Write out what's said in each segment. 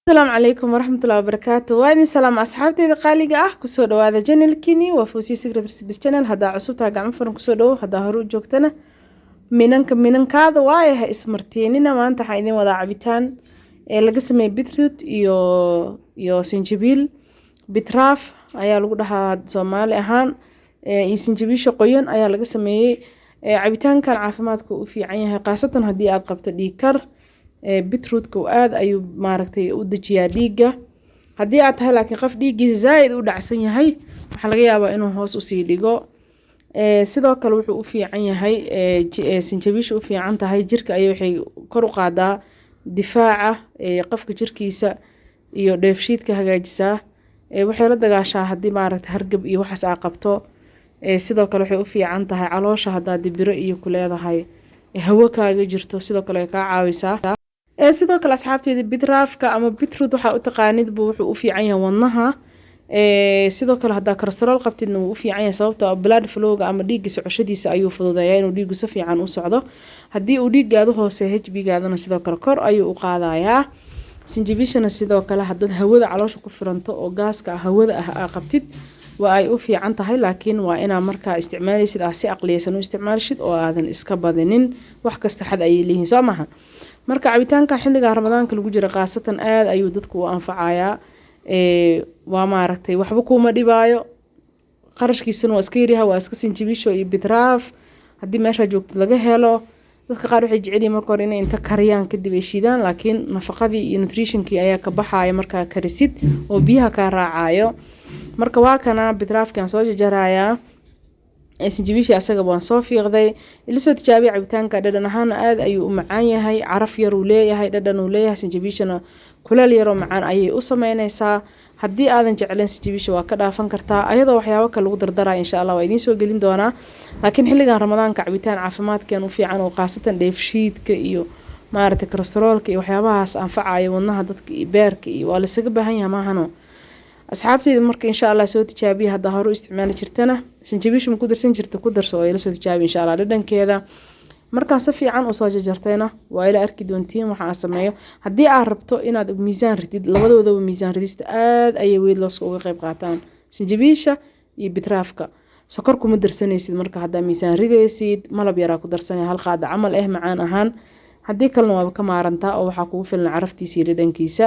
السلام عليكم ورحمة الله وبركاته. وين سلام أصحابتي قالقة كسو هذا جنل كيني وفوسي سكرت ريسبس channel هذا عصوتها قاعد فرن كسو دو هذا هروج جوجتنا منن كذا وايه اسمرتيننا ما أنت حايدين وضع عبيتان اللي قسمه بيتروت يو سنجبيل بتراف ayaa lagu dhahaa Soomaali ahaan iyo sinjibiisha qoyan ayaa laga sameeyay cabitaankan caafimaadka u fiican yahay qaasatan hadii aad qabto dhiig kar beetrootka aad ayuu maaragtay u dajiyaa dhiiga hadii aad tahay laakiin qof dhiigiisa zaid u dhacsan yahay waxa laga yaabaa inuu hoos u sii dhigo sidoo kale wuxuu u fiican yahay sinjibiisha u fiican tahay jirka ay waxay kor u qaadaa difaaca qofka jirkiisa iyo dheefshiidka hagaajisaa waxay la dagaashaa hadii maaragtay hargab iyo waxaas aa qabto sidoo kale waxay u fiican tahay caloosha hadaa dibiro iyo ku leedahay hawo kaaga jirto sidoo kale ka caawisaa sidoo kale asxaabteeda bitraafka ama beetroot waxa u taqaanid buu wuxuu u fiican yahay wadnaha sidoo kale hadaa cholesterol qabtidna wuu u fiican yahay sababtoo ah blood flow-ga ama dhiigga socoshadiisa ayuu fududeeyaa inuu dhiiggu si fiican u socdo hadii uu dhiiggaadu hooseeyo HB-gaadana sidoo kale kor ayuu u qaadayaa sinjibiishana sidoo kale hadad hawada caloosha ku firanto oo gaaska hawada ah qabtid waa ay u fiican tahay laakiin waa inaa markaa isticmaalaysid si aqliyaysan u isticmaalshid oo aadan iska badinin wax kasta xad ay leeyihiin soo maaha marka cabitaanka xilliga ramadaanka lagu jiro qaasatan aad ayuu dadku u anfacayaa waa maaragtay waxba kuma dhibaayo qarashkiisuna waa iska yaryahay waa iska sinjibiisho iyo bitraaf hadii meesha joogto laga helo dadka qaar waxay jecel yihiin marka hore inay inta kariyaan kadib ay shiidaan laakiin nafaqadii iyo nutritionkii ayaa ka baxaya marka karisid oo biyaha ka raacayo marka waa kana bitraafkan soo jarjarayaa sinjibiishi asaga waan soo fiiqday ila soo tijaabiyo cabitaanka dhadhan ahaan aad ayuu u macaan yahay caraf yar uu leeyahay dhadhan uu leeyahay sinjibiishana kuleel yar oo macaan ayay u sameynaysaa hadii aadan jecleen sinjibiisha waa ka dhaafan kartaa ayadoo waxyaabo kale lagu dardarayo insha Allah waa idin soo gelin doonaa laakiin xilligan ramadaanka cabitaan caafimaadkan u fiican oo qaasatan dheefshiidka iyo maaragtay cholesterolka iyo waxyaabahaas anfacayo wadnaha dadka iyo beerka iyo waa la isaga baahan yahay maahano asxaabteyda marka insha Allah soo tijaabiyo hadaa hore u isticmaali jirtana sinjibiisha ma ku darsan jirta ku darso oo ila soo tijaabiyo insha Allah dhadhankeeda marka si fiican u soo jarjartayna waa ila arki doontiin waxa aan sameeyo hadii aad rabto inaad miisaan ridid labadoodaba miisaan ridista aad ayay weyd loos uga qayb qaataan sinjibiisha iyo bitraafka sokor kuma darsanaysid marka hadaa miisaan ridaysid malab yar ku darsanay hal qaada amal macaan ahaan hadii kalena waa ka maarantaa oo waxa kugu filan caraftiisa iyo dhadhankiisa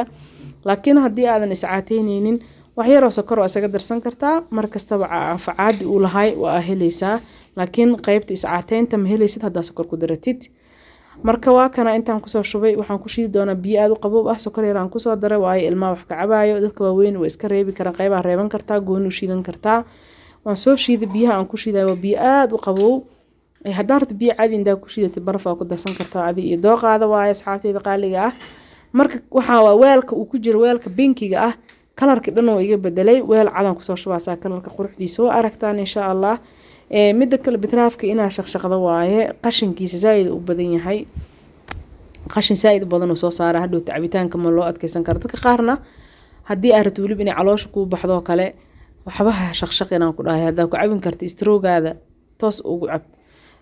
laakiin hadii aadan iscaateyneynin wax yar oo sokor oo isaga darsan kartaa markastaba anfacaadi uu lahay waa helaysaa laakiin qaybta iscaateynta ma helaysid hadaa sokor ku daratid marka waa kana intaan kusoo shubay waxaan ku shiidi doonaa biyo aad u qabow ah sokor yar aan kusoo daray waayo ilmaha wax ka cabaayo dadka waaweyn way iska reebi karaan qaybaha reeban kartaa gooni u shiidan kartaa waan soo shiiday biyaha aan ku shiiday waa biyo aad u qabow hadaa rabto biyo caadi indaa ku shiidatay baraf ku darsan kartaa adi iyo dooqaada waayo asxaabteyda qaaliga ah marka waxa waa weelka uu ku jiro weelka binkiga ah kalarka dhan oo iga bedelay weel cad aan kusoo shubaasaa kalarka quruxdiisa waa aragtaan insha Allah midda kale bitraafka inaa shaqshaqdo waaye qashinkiisa zaid u badan yahay qashin zaid badan oo soo saara hadhow cabitaanka ma loo adkeysan karo dadka qaarna hadii aad rabto waliba inay caloosha ku baxdo kale waxbaha shaqshaq inaan ku dhahay hadaa ku cabin karto stroogaada toos ugu cab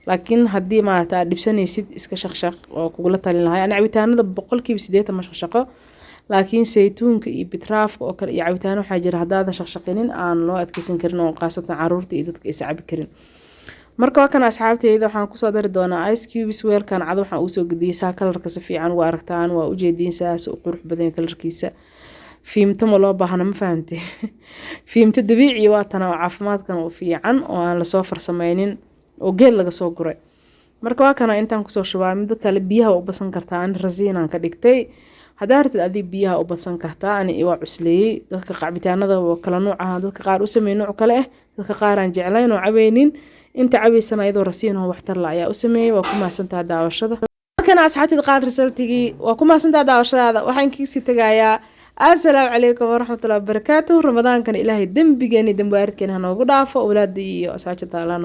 laakiin hadii maaragtay aad dhibsanaysid iska shaqshaq oo kugula talin lahay ana cabitaanada 80% ma shaqshaqo laakiin saytuunka iyo bitraafka oo kale iyo cabitaan waxa jira hadaada shaqshaqinin aan loo adkeysan karin oo qaasatan caruurta iyo dadka is cabi karin marka waa kana asxaabteyda waxaan ku soo dari doonaa ice cubes weelkan cad waxaan u soo gudiyay kalarka si fiican u aragtaan waa u jeedinaysaa si qurux badan kalarkiisa fiimta ma loo baahna ma fahamtay fiimta dabiici waa tan oo caafimaadkan u fiican oo aan la soo farsameynin oo geel laga soo guray marka waa kana intaan ku soo shubaa mid kale biyaha u basan kartaa aan rasiinaan ka dhigtay hadaa rabtid adii biyaha u basan kartaa ani waa cusleeyay dadka cabitaanada kala nooc ah dadka qaar u sameeyay nooc kale dadka qaar aan jeclayn oo cabaynin inta cabaysan ayadoo rasiin oo waxtar la ayaa u sameeyay waa ku maasantaa daawashada kana asxaabtida qaar resultigi waa ku maasantaa daawashada waxaan kiisi tagayaa assalaamu calaykum waraxmatullaahi wabarakaatuh ramadaankan ilaahay dambigeena dambaarkeena noogu dhaafo awlaadii iyo asaajada Allah